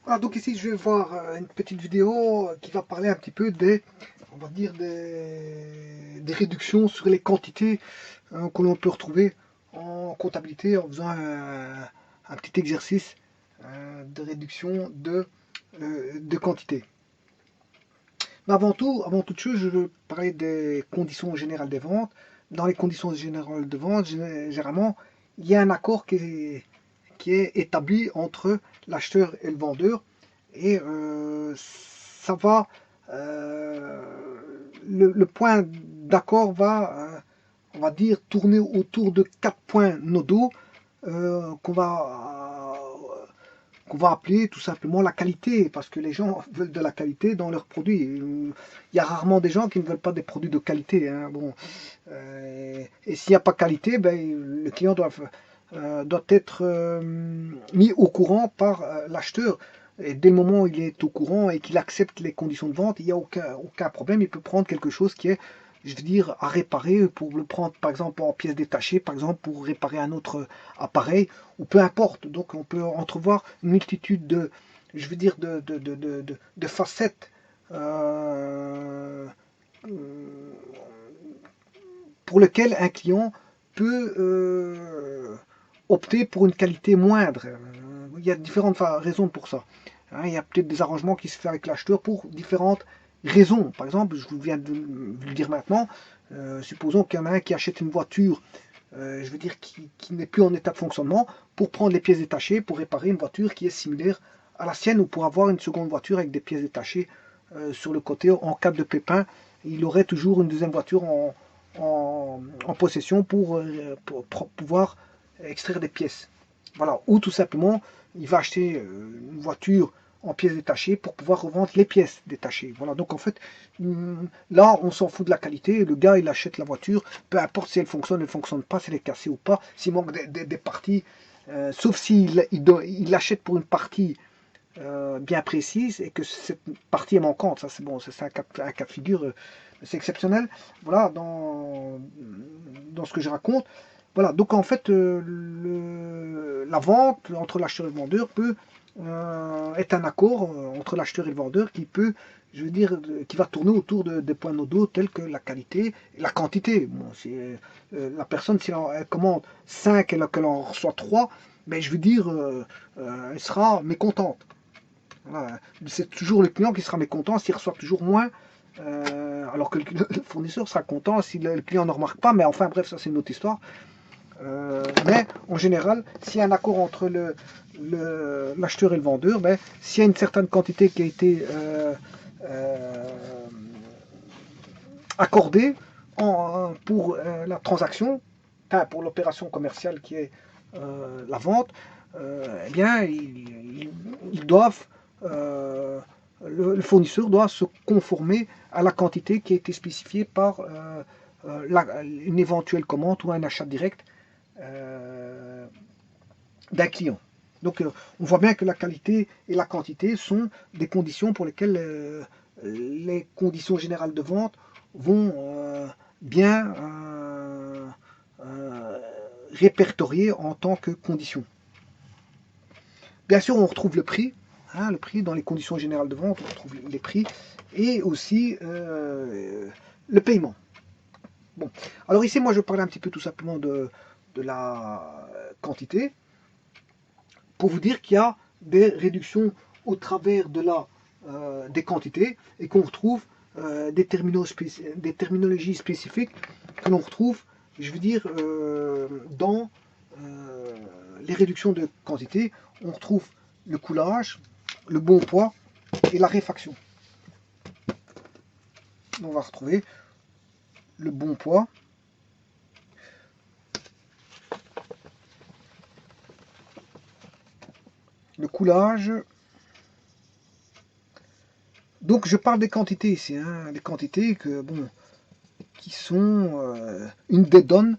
Voilà, donc ici je vais voir une petite vidéo qui va parler un petit peu des, on va dire des réductions sur les quantités que l'on peut retrouver en comptabilité en faisant un petit exercice de réduction de quantité. Mais avant toute chose, je veux parler des conditions générales des ventes. Dans les conditions générales de vente, généralement, il y a un accord qui est établi entre l'acheteur et le vendeur. Et ça va, euh, le point d'accord va, on va dire, tourner autour de 4 points nodaux qu'on va appeler tout simplement la qualité, parce que les gens veulent de la qualité dans leurs produits. Il y a rarement des gens qui ne veulent pas des produits de qualité, hein. Bon, et s'il n'y a pas qualité, ben, le client doit être mis au courant par l'acheteur. Et dès le moment où il est au courant et qu'il accepte les conditions de vente, il n'y a aucun problème. Il peut prendre quelque chose qui est, je veux dire, à réparer, pour le prendre par exemple en pièces détachées, par exemple pour réparer un autre appareil, ou peu importe. Donc on peut entrevoir une multitude de, je veux dire, de facettes pour lesquelles un client peut opter pour une qualité moindre. Il y a différentes raisons pour ça. Hein, il y a peut-être des arrangements qui se font avec l'acheteur pour différentes raisons. Par exemple, je vous viens de le dire maintenant, supposons qu'il y en a un qui achète une voiture, je veux dire, qui n'est plus en état de fonctionnement, pour prendre les pièces détachées, pour réparer une voiture qui est similaire à la sienne, ou pour avoir une seconde voiture avec des pièces détachées sur le côté en cas de pépin. Il aurait toujours une deuxième voiture en possession pour pouvoir extraire des pièces. Voilà. Ou tout simplement, il va acheter une voiture en pièces détachées pour pouvoir revendre les pièces détachées. Voilà. Donc en fait, là, on s'en fout de la qualité. Le gars, il achète la voiture, peu importe si elle fonctionne, elle ne fonctionne pas, si elle est cassée ou pas, s'il manque des parties, sauf s'il il l'achète pour une partie bien précise et que cette partie est manquante. Ça, c'est bon, c'est un cas de figure, c'est exceptionnel. Voilà, dans ce que je raconte. Voilà, donc en fait, la vente entre l'acheteur et le vendeur peut être un accord entre l'acheteur et le vendeur qui peut, je veux dire, qui va tourner autour des points nodaux tels que la qualité et la quantité. Bon, la personne, si elle commande 5 et qu'elle en reçoit 3, ben, je veux dire, elle sera mécontente. Voilà. C'est toujours le client qui sera mécontent s'il reçoit toujours moins, alors que le fournisseur sera content si le client ne remarque pas, mais enfin bref, ça c'est une autre histoire. Mais en général, s'il y a un accord entre l'acheteur et le vendeur, ben, s'il y a une certaine quantité qui a été accordée pour la transaction, enfin, pour l'opération commerciale qui est la vente, eh bien, ils doivent, le fournisseur doit se conformer à la quantité qui a été spécifiée par une éventuelle commande ou un achat direct d'un client. Donc on voit bien que la qualité et la quantité sont des conditions pour lesquelles les conditions générales de vente vont bien répertorier en tant que conditions. Bien sûr, on retrouve le prix, hein, le prix dans les conditions générales de vente, on retrouve les prix et aussi le paiement. Bon, alors ici, moi, je parlais un petit peu tout simplement de la quantité pour vous dire qu'il y a des réductions au travers des quantités et qu'on retrouve des terminologies spécifiques que l'on retrouve, je veux dire, dans les réductions de quantité. On retrouve le coulage, le bon poids et la réfaction. On va retrouver le bon poids, le coulage. Donc je parle des quantités ici, hein, des quantités que, bon, qui sont une des donnes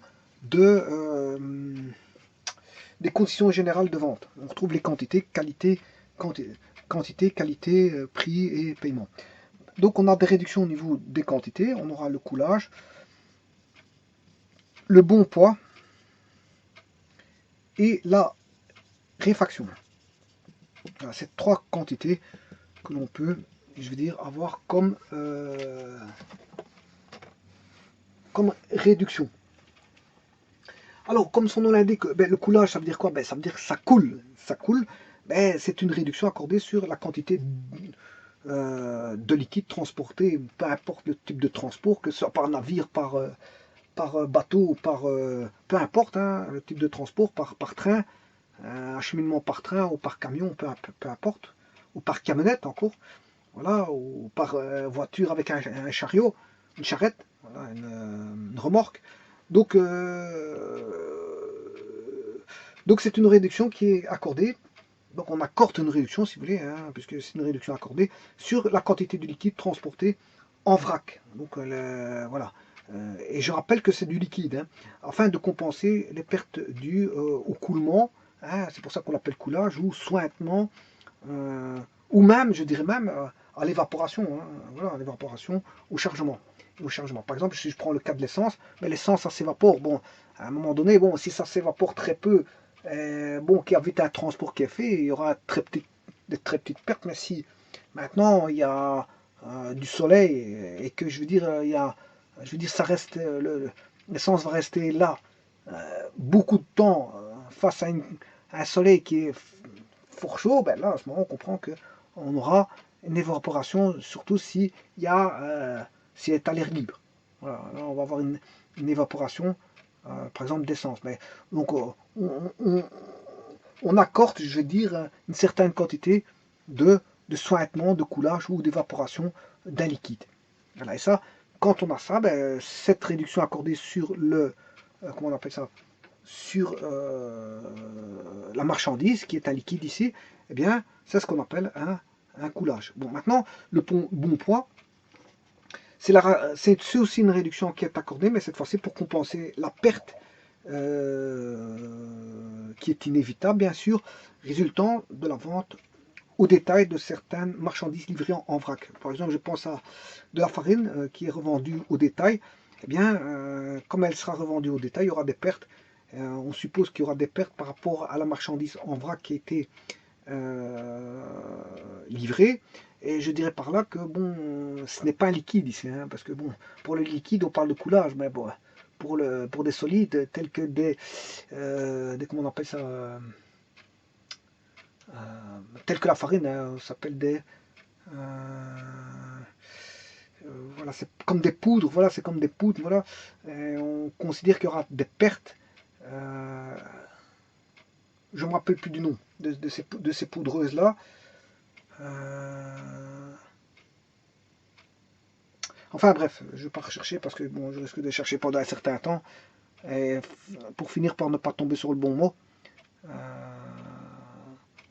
des conditions générales de vente. On retrouve les quantités, qualité, prix et paiement. Donc on a des réductions au niveau des quantités, on aura le coulage, le bon poids et la réfaction. Voilà, c'est 3 quantités que l'on peut, je veux dire, avoir comme réduction. Alors, comme son nom l'indique, le coulage, ça veut dire quoi? Ça veut dire que ça coule. Ça coule, c'est une réduction accordée sur la quantité de liquide transporté, peu importe le type de transport, que ce soit par navire, par bateau, peu importe hein, le type de transport, par train, acheminement par train ou par camion, peu importe, ou par camionnette encore, voilà, ou par voiture avec un chariot, une charrette, voilà, une remorque. Donc, donc c'est une réduction qui est accordée. Donc on accorde une réduction, si vous voulez, hein, puisque c'est une réduction accordée, sur la quantité de liquide transporté en vrac. Donc voilà. Et je rappelle que c'est du liquide, hein, afin de compenser les pertes dues au coulement. Hein, c'est pour ça qu'on l'appelle coulage ou sointement, ou même, je dirais même, à l'évaporation. Hein, voilà, à l'évaporation, au chargement. Au chargement. Par exemple, si je prends le cas de l'essence, mais l'essence, ça s'évapore. Bon, à un moment donné, bon, si ça s'évapore très peu, bon, qu'il y a vite un transport qui est fait, il y aura de très petites pertes. Mais si maintenant il y a du soleil et que je veux dire, ça reste, l'essence va rester là beaucoup de temps face à un soleil qui est fort chaud, là, à ce moment, on comprend qu'on aura une évaporation, surtout si il y a, si elle est à l'air libre. Voilà, là, on va avoir une évaporation, par exemple, d'essence. Mais donc, on accorde, je veux dire, une certaine quantité de sointement, de coulage ou d'évaporation d'un liquide. Voilà, et ça, quand on a ça, cette réduction accordée sur le, comment on appelle ça, sur la marchandise, qui est un liquide ici, eh bien, c'est ce qu'on appelle un coulage. Bon, maintenant, le bon poids, c'est aussi une réduction qui est accordée, mais cette fois-ci pour compenser la perte qui est inévitable, bien sûr, résultant de la vente au détail de certaines marchandises livrées en vrac. Par exemple, je pense à de la farine qui est revendue au détail. Eh bien, comme elle sera revendue au détail, il y aura des pertes. On suppose qu'il y aura des pertes par rapport à la marchandise en vrac qui a été livrée. Et je dirais par là que bon, ce n'est pas un liquide ici, hein, parce que bon, pour le liquide, on parle de coulage, mais bon, pour des solides tels que comment on appelle ça, tels que la farine, hein, ça s'appelle voilà, c'est comme des poudres, voilà, c'est comme des poudres, voilà. Et on considère qu'il y aura des pertes. Je ne me rappelle plus du nom de ces poudreuses-là. Enfin bref, je ne vais pas rechercher parce que bon, je risque de chercher pendant un certain temps. Et pour finir par ne pas tomber sur le bon mot.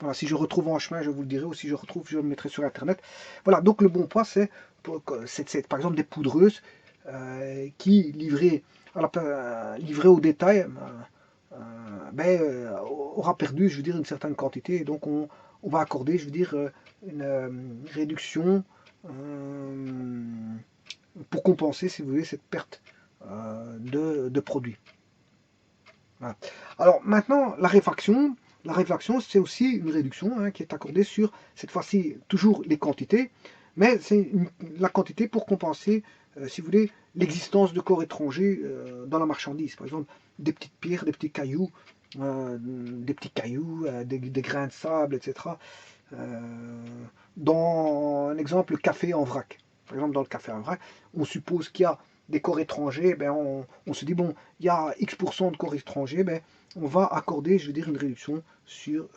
Voilà, si je retrouve en chemin, je vous le dirai, ou si je retrouve, je le mettrai sur internet. Voilà, donc le bon poids, c'est par exemple des poudreuses qui, livrées au détail, aura perdu, je veux dire, une certaine quantité. Et donc on va accorder, je veux dire, une réduction pour compenser, si vous voulez, cette perte de produits. Voilà. Alors maintenant, la réfaction, c'est aussi une réduction hein, qui est accordée sur, cette fois-ci, toujours les quantités, mais c'est la quantité pour compenser, si vous voulez, l'existence de corps étrangers dans la marchandise. Par exemple, des petites pierres, des petits cailloux, des grains de sable, etc. Dans un exemple, le café en vrac. Par exemple, dans le café en vrac, on suppose qu'il y a des corps étrangers, on se dit, bon, il y a X% de corps étrangers, on va accorder, je veux dire, une réduction sur,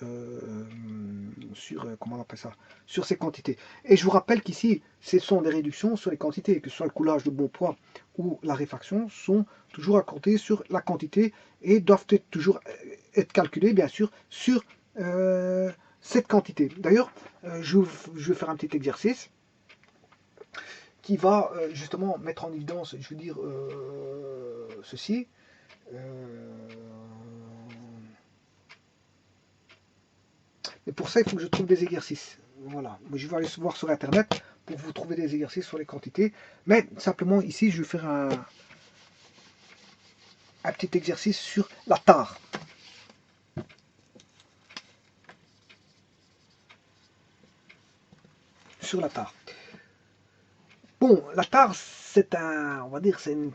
comment on appelle ça, sur ces quantités. Et je vous rappelle qu'ici, ce sont des réductions sur les quantités, que ce soit le coulage de bon poids ou la réfaction, sont toujours accordées sur la quantité et doivent toujours être calculées, bien sûr, sur cette quantité. D'ailleurs, je vais faire un petit exercice qui va justement mettre en évidence, je veux dire, ceci. Et pour ça, il faut que je trouve des exercices. Voilà. Je vais aller voir sur Internet pour vous trouver des exercices sur les quantités. Mais simplement, ici, je vais faire un petit exercice sur la tare. sur la tare. Bon, la tare, c'est un, on va dire, c'est une...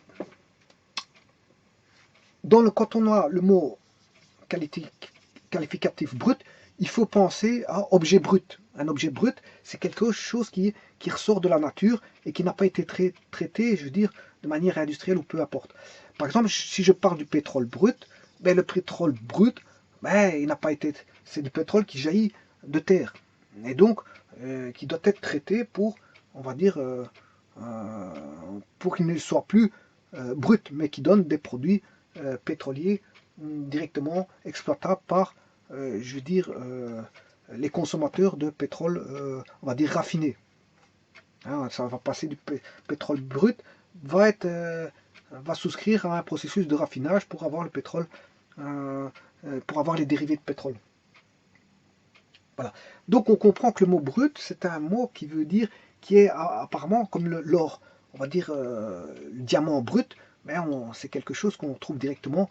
Quand on a le mot qualificatif brut, il faut penser à objet brut. Un objet brut, c'est quelque chose qui ressort de la nature et qui n'a pas été traité, je veux dire, de manière industrielle ou peu importe. Par exemple, si je parle du pétrole brut, ben, le pétrole brut, ben, il n'a pas été... C'est du pétrole qui jaillit de terre. Et donc, qui doit être traité pour, on va dire, pour qu'il ne soit plus brut, mais qui donne des produits pétroliers directement exploitables par, je veux dire, les consommateurs de pétrole, on va dire raffiné. Hein, ça va passer du pétrole brut, va souscrire à un processus de raffinage pour avoir le pétrole, pour avoir les dérivés de pétrole. Voilà. Donc on comprend que le mot brut, c'est un mot qui veut dire, qui est apparemment comme l'or, on va dire le diamant brut, mais c'est quelque chose qu'on trouve directement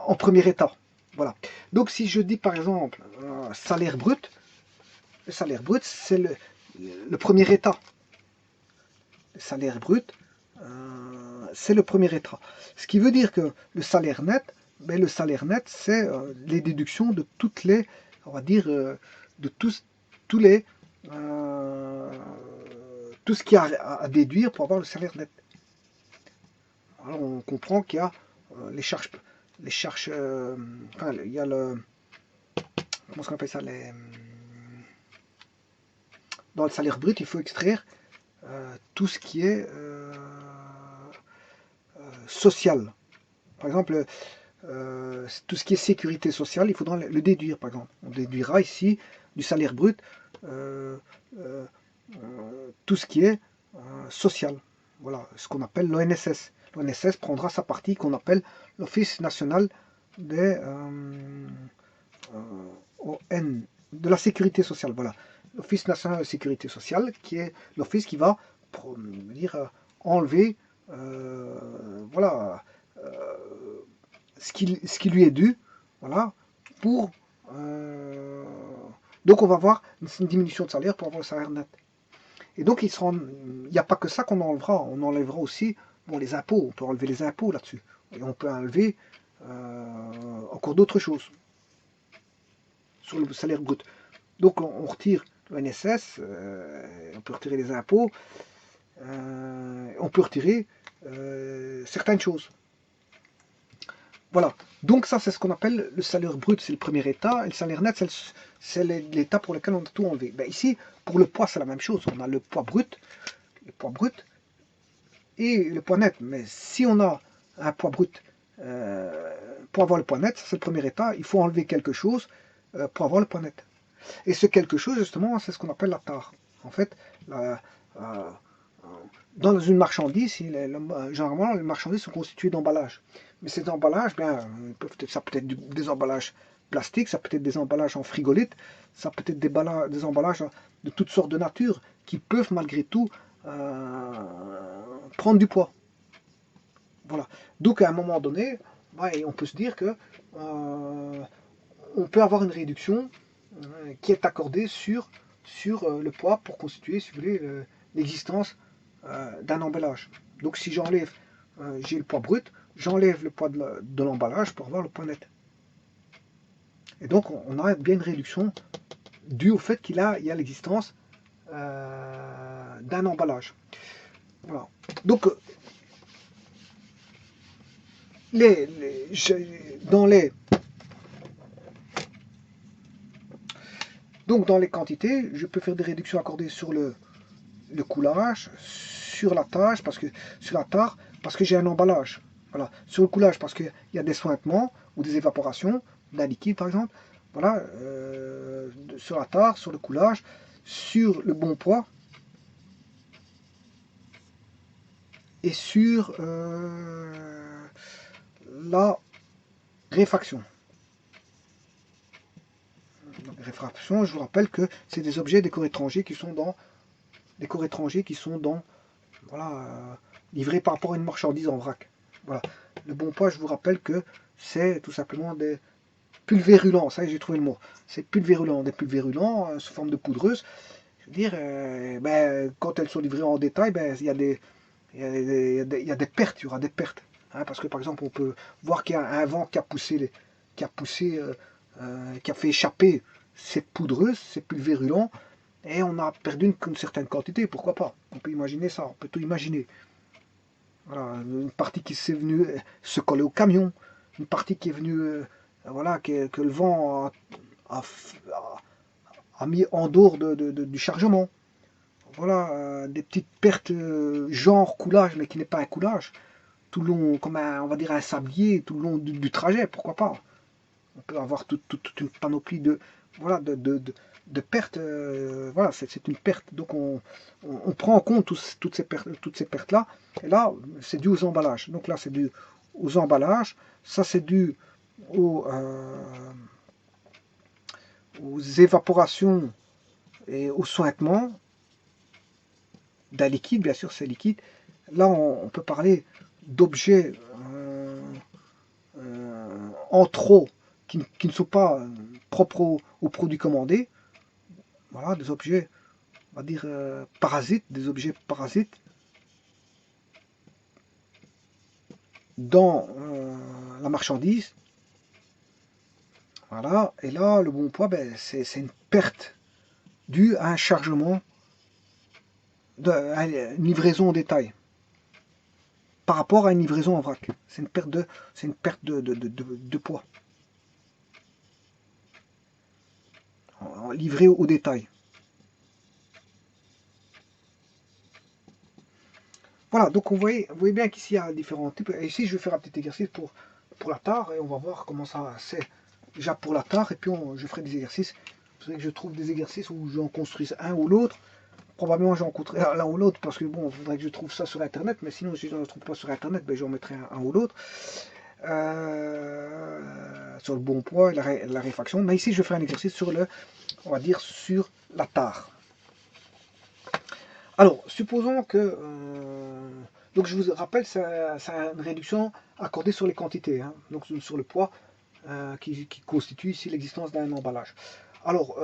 en premier état. Voilà. Donc si je dis par exemple salaire brut, le salaire brut c'est le premier état. Le salaire brut, c'est le premier état. Ce qui veut dire que le salaire net, c'est les déductions de toutes les, on va dire, de tous les, tout ce qu'il y a à déduire pour avoir le salaire net. Alors on comprend qu'il y a les charges, enfin, il y a le, comment est-ce qu'on appelle ça, dans le salaire brut, il faut extraire tout ce qui est social. Par exemple, tout ce qui est sécurité sociale, il faudra le déduire, par exemple. On déduira ici du salaire brut tout ce qui est social. Voilà, ce qu'on appelle l'ONSS. L'ONSS prendra sa partie qu'on appelle l'Office national de la sécurité sociale. Voilà, l'Office national de sécurité sociale, qui est l'office qui va enlever voilà, ce qui lui est dû, voilà, pour donc on va voir une diminution de salaire pour avoir le salaire net. Et donc il n'y a pas que ça qu'on enlèvera, on enlèvera aussi bon, les impôts, on peut enlever les impôts là-dessus, et on peut enlever encore d'autres choses sur le salaire brut. Donc on retire l'ONSS, on peut retirer les impôts, on peut retirer certaines choses. Voilà, donc ça c'est ce qu'on appelle le salaire brut, c'est le premier état, et le salaire net c'est l'état pour lequel on a tout enlevé. Ben, ici, pour le poids c'est la même chose, on a le poids brut et le poids net. Mais si on a un poids brut, pour avoir le poids net, c'est le premier état, il faut enlever quelque chose pour avoir le poids net. Et ce quelque chose justement, c'est ce qu'on appelle la tare. En fait, dans une marchandise, généralement, les marchandises sont constituées d'emballages. Mais ces emballages, ça peut être des emballages plastiques, ça peut être des emballages en frigolite, ça peut être des emballages de toutes sortes de nature qui peuvent malgré tout prendre du poids. Voilà. Donc à un moment donné, on peut se dire que on peut avoir une réduction qui est accordée sur le poids pour constituer, si vous voulez, l'existence d'un emballage. Donc si j'enlève, j'ai le poids brut, j'enlève le poids de l'emballage pour avoir le poids net. Et donc on a bien une réduction due au fait qu'il y a l'existence d'un emballage. Voilà. Donc dans les quantités, je peux faire des réductions accordées sur le coulage, sur la tâche, sur la tare, parce que j'ai un emballage. Voilà. Sur le coulage, parce qu'il y a des sointements ou des évaporations d'un liquide, par exemple. Voilà. Sur la tare, sur le coulage, sur le bon poids et sur la réfraction. Réfraction, je vous rappelle que c'est des objets des corps étrangers qui sont dans voilà, livrés par rapport à une marchandise en vrac. Voilà. Le bon poids, je vous rappelle que c'est tout simplement des pulvérulents, ça j'ai trouvé le mot. C'est pulvérulent, des pulvérulents sous forme de poudreuse Je veux dire, ben, quand elles sont livrées en détail, ben, il y a des pertes, il y aura des pertes. Hein, parce que par exemple, on peut voir qu'il y a un vent qui a poussé, qui a poussé, qui a fait échapper cette poudreuse, ces pulvérulents, et on a perdu une certaine quantité. Pourquoi pas? On peut imaginer ça, on peut tout imaginer. Voilà, une partie qui s'est venue se coller au camion, une partie qui est venue, voilà, que le vent a, a mis en dehors du chargement. Voilà, des petites pertes genre coulage, mais qui n'est pas un coulage, tout le long, comme un, on va dire un sablier, tout le long du trajet, pourquoi pas. On peut avoir toute une panoplie de, voilà, de pertes. Voilà, c'est une perte. Donc on prend en compte toutes ces pertes-là. Et là, c'est dû aux emballages. Donc là, c'est dû aux emballages. Ça, c'est dû aux, aux évaporations et aux sointements d'un liquide, bien sûr, c'est liquide. Là, on peut parler d'objets en trop qui ne sont pas propres aux produits commandés. Voilà, des objets, on va dire, parasites, des objets parasites dans la marchandise. Voilà, et là, le bon poids, ben, c'est une perte due à un chargement, à une livraison au détail, par rapport à une livraison en vrac. C'est une perte de poids, livré au détail. Voilà, donc vous voyez bien qu'ici il y a différents types. Et ici, je vais faire un petit exercice pour la tare et on va voir comment ça c'est déjà pour la tare. Et puis je ferai des exercices. Vous savez que je trouve des exercices où j'en construise un ou l'autre. Probablement j'en construis l'un ou l'autre parce que bon, il faudrait que je trouve ça sur internet. Mais sinon, si je ne le trouve pas sur internet, ben, j'en mettrai un ou l'autre. Sur le bon poids et la réfaction. Mais ici, je ferai un exercice sur on va dire, sur la tare. Alors, supposons que... donc je vous rappelle, c'est une réduction accordée sur les quantités, hein, donc sur le poids qui constitue ici l'existence d'un emballage. Alors,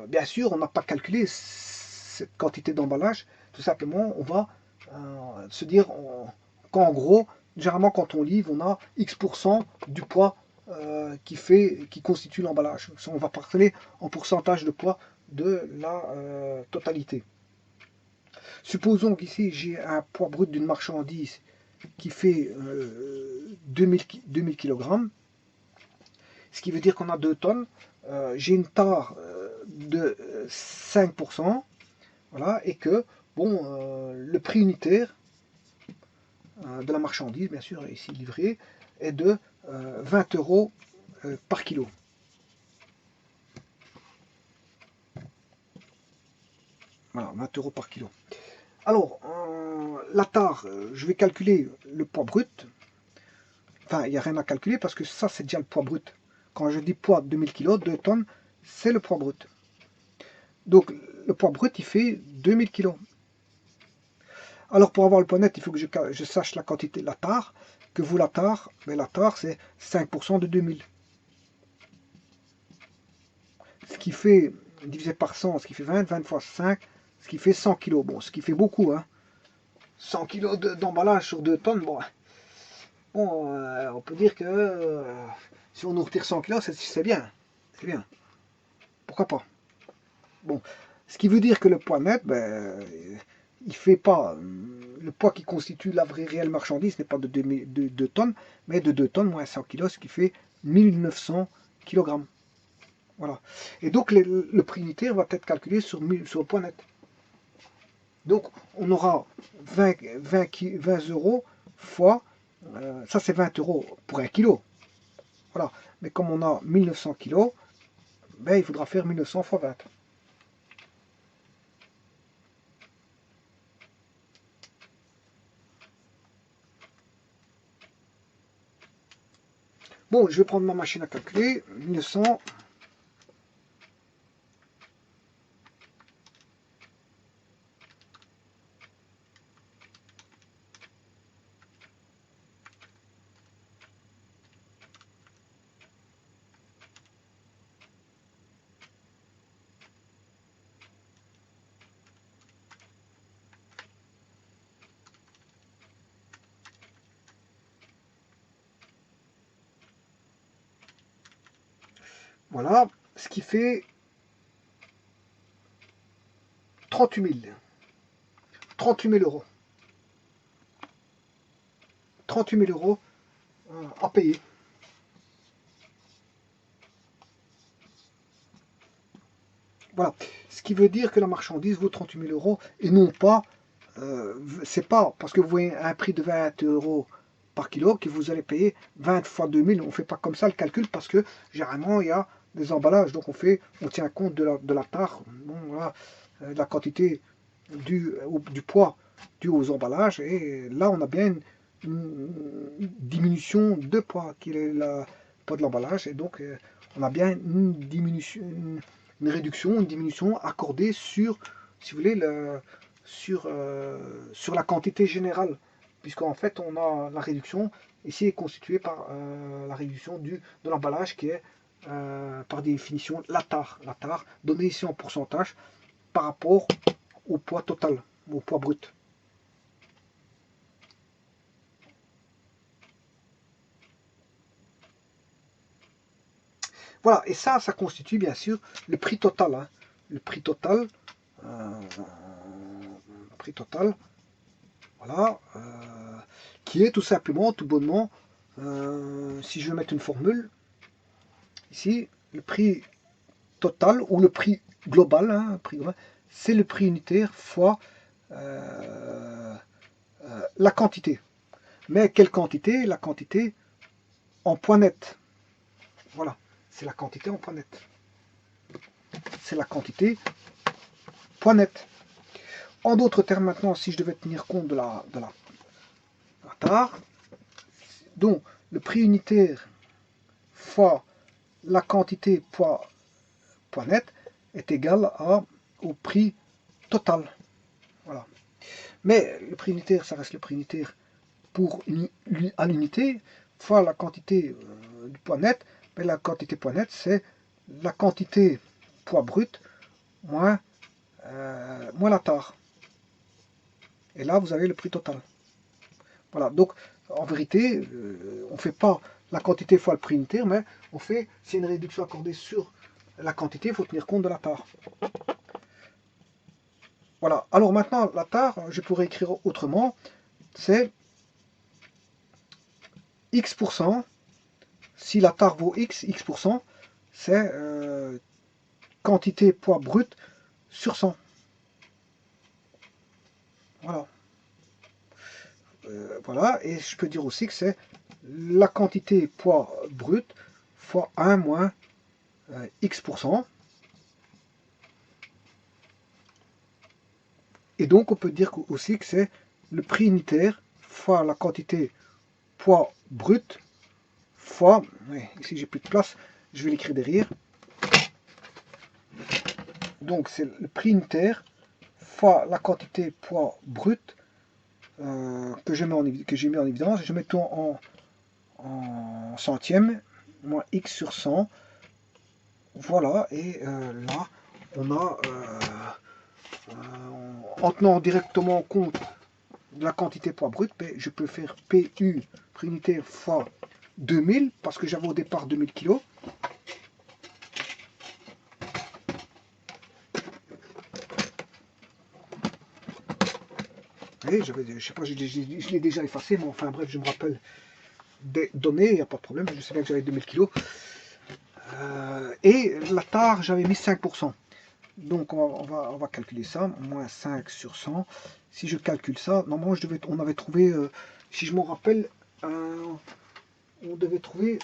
bien sûr, on n'a pas calculé cette quantité d'emballage, tout simplement, on va se dire qu'en gros, généralement quand on livre, on a X% du poids qui constitue l'emballage. On va parler en pourcentage de poids de la totalité. Supposons qu'ici j'ai un poids brut d'une marchandise qui fait 2000 kg, ce qui veut dire qu'on a 2 tonnes. J'ai une tare de 5%, voilà, et que bon, le prix unitaire de la marchandise, bien sûr, ici livré, est de 20 euros par kilo. Voilà, 20 euros par kilo. Alors, la tare, je vais calculer le poids brut. Enfin, il n'y a rien à calculer parce que ça, c'est déjà le poids brut. Quand je dis poids 2000 kg, 2 tonnes, c'est le poids brut. Donc, le poids brut, il fait 2000 kg. Alors, pour avoir le poids net, il faut que je sache la quantité de la tare. Que vous, la tare, mais la tare, c'est 5% de 2000. Ce qui fait, divisé par 100, ce qui fait 20, 20 fois 5, ce qui fait 100 kg. Bon, ce qui fait beaucoup, hein. 100 kg d'emballage sur 2 tonnes, bon, on peut dire que si on nous retire 100 kg, c'est bien. C'est bien. Pourquoi pas? Bon, ce qui veut dire que le poids net, ben, il fait pas. Le poids qui constitue la vraie réelle marchandise n'est pas de 2 tonnes, mais de 2 tonnes moins 100 kg, ce qui fait 1900 kg. Voilà. Et donc le prix unitaire va être calculé sur le poids net. Donc on aura 20 euros fois, ça c'est 20 euros pour 1 kilo. Voilà. Mais comme on a 1900 kg, ben, il faudra faire 1900 fois 20. Bon, je vais prendre ma machine à calculer. 1900. Voilà, ce qui fait 38 000. 38 000 euros. 38 000 euros à payer. Voilà. Ce qui veut dire que la marchandise vaut 38 000 euros et non pas, c'est pas parce que vous voyez un prix de 20 euros par kilo que vous allez payer 20 fois 2000. On ne fait pas comme ça le calcul parce que généralement il y a des emballages. Donc on tient compte de la part, bon, voilà, de la quantité du poids dû aux emballages. Et là on a bien une diminution de poids qui est le poids de l'emballage. Et donc on a bien une diminution. Une réduction, une diminution accordée sur, si vous voulez, sur la quantité générale. Puisqu'en fait, on a la réduction, ici est constituée par la réduction de l'emballage qui est, par définition, la tare. La tare, donnée ici en pourcentage par rapport au poids total, au poids brut. Voilà, et ça constitue bien sûr le prix total. Hein. Le prix total, euh, prix total, voilà, qui est tout simplement, tout bonnement, si je vais mettre une formule, ici, le prix total ou le prix global, hein, c'est le prix unitaire fois la quantité. Mais quelle quantité? La quantité en points nets. Voilà, c'est la quantité en points nets. C'est la quantité point net. En d'autres termes, maintenant, si je devais tenir compte de la tare, donc le prix unitaire fois la quantité poids net est égal au prix total. Voilà. Mais le prix unitaire, ça reste le prix unitaire à l'unité, fois la quantité du poids net. Mais la quantité poids net, c'est la quantité poids brut moins la tare. Et là, vous avez le prix total. Voilà, donc en vérité, on ne fait pas la quantité fois le prix unitaire, mais on fait, s'il y a une réduction accordée sur la quantité, il faut tenir compte de la tare. Voilà, alors maintenant, la tare, je pourrais écrire autrement, c'est X%, si la tare vaut X%, c'est quantité poids brut sur 100. Voilà. Voilà, et je peux dire aussi que c'est la quantité poids brut fois 1 moins X%. Et donc on peut dire aussi que c'est le prix unitaire fois la quantité poids brut fois, ici j'ai plus de place, je vais l'écrire derrière. Donc c'est le prix unitaire fois la quantité poids brut que j'ai mis en évidence. Je mets tout en centièmes, moins x sur 100. Voilà, et là, on a, en tenant directement compte de la quantité poids brut, je peux faire PU, prix unitaire, fois 2000, parce que j'avais au départ 2000 kg. Et je sais pas, je l'ai déjà effacé, mais enfin bref, je me rappelle des données, il n'y a pas de problème, je sais bien que j'avais 2000 kg. Et la tare, j'avais mis 5%. Donc on va calculer ça, moins 5 sur 100. Si je calcule ça, normalement on avait trouvé, si je m'en rappelle, on devait trouver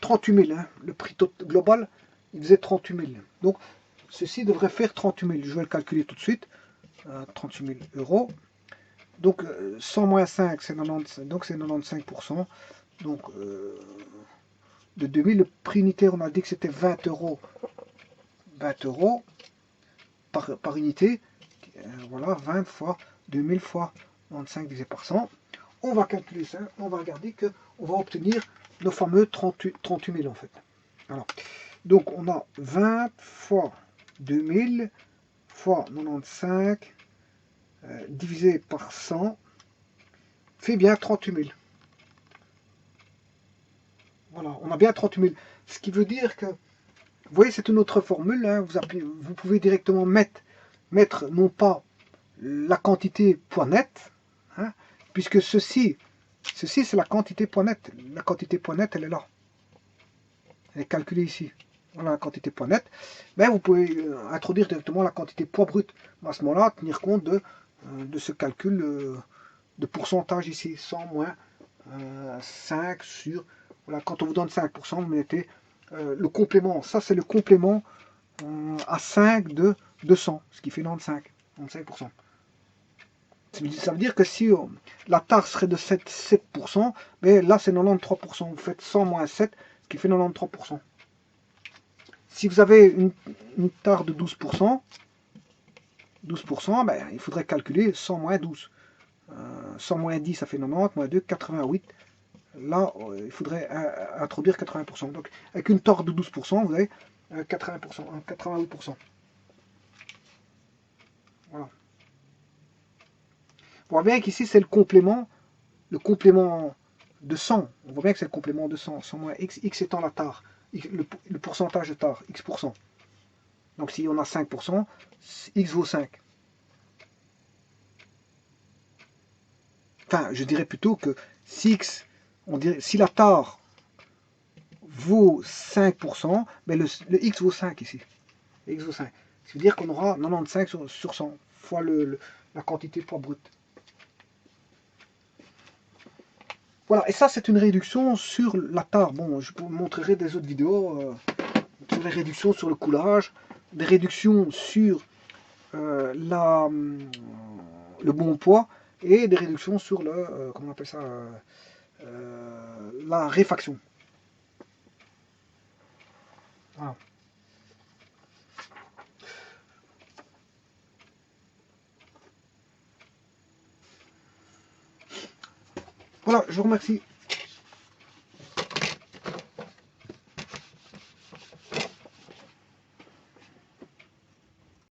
38 000. Hein. Le prix global, il faisait 38 000. Donc ceci devrait faire 38 000. Je vais le calculer tout de suite. 38 000 euros. Donc 100 moins 5, c'est 95%. Donc c'est 95%. Donc de 2000, le prix unitaire, on a dit que c'était 20 euros. 20 euros par unité. Voilà, 20 fois 2000 fois 95 divisé par 100. On va calculer ça, on va regarder qu'on va obtenir nos fameux 38 000 en fait. Alors, donc on a 20 fois 2000 fois 95 divisé par 100 fait bien 38 000. Voilà, on a bien 38 000. Ce qui veut dire que, vous voyez, c'est une autre formule, hein, vous pouvez directement mettre non pas la quantité point net, hein, puisque ceci c'est la quantité point net. La quantité point net, elle est là. Elle est calculée ici. Voilà la quantité point net. Mais vous pouvez introduire directement la quantité poids brut. À ce moment-là, tenir compte de ce calcul de pourcentage ici. 100 moins 5 sur... Voilà, quand on vous donne 5%, vous mettez le complément. Ça, c'est le complément à 5 de 200, ce qui fait 95%. Ça veut dire que si la tare serait de 7%, mais là c'est 93%. Vous faites 100 moins 7, ce qui fait 93%. Si vous avez une tare de 12%, ben, il faudrait calculer 100 moins 12. 100 moins 10, ça fait 90, moins 2, 88. Là, il faudrait introduire 80%. Donc, avec une tare de 12%, vous avez 80%, 88%. Voilà. On voit bien qu'ici, c'est le complément de 100. On voit bien que c'est le complément de 100. 100 moins x, x étant la tare, le pourcentage de tare, x%. Donc si on a 5%, x vaut 5. Enfin, je dirais plutôt que si x, si la tare vaut 5%, mais le x vaut 5 ici. X vaut 5. Ça veut dire qu'on aura 95 sur 100 fois la quantité poids brut. Voilà, et ça c'est une réduction sur la tare. Bon, je vous montrerai des autres vidéos sur les réductions sur le coulage, des réductions sur le bon poids et des réductions sur le, comment on appelle ça, la réfaction. Voilà. Voilà, je vous remercie.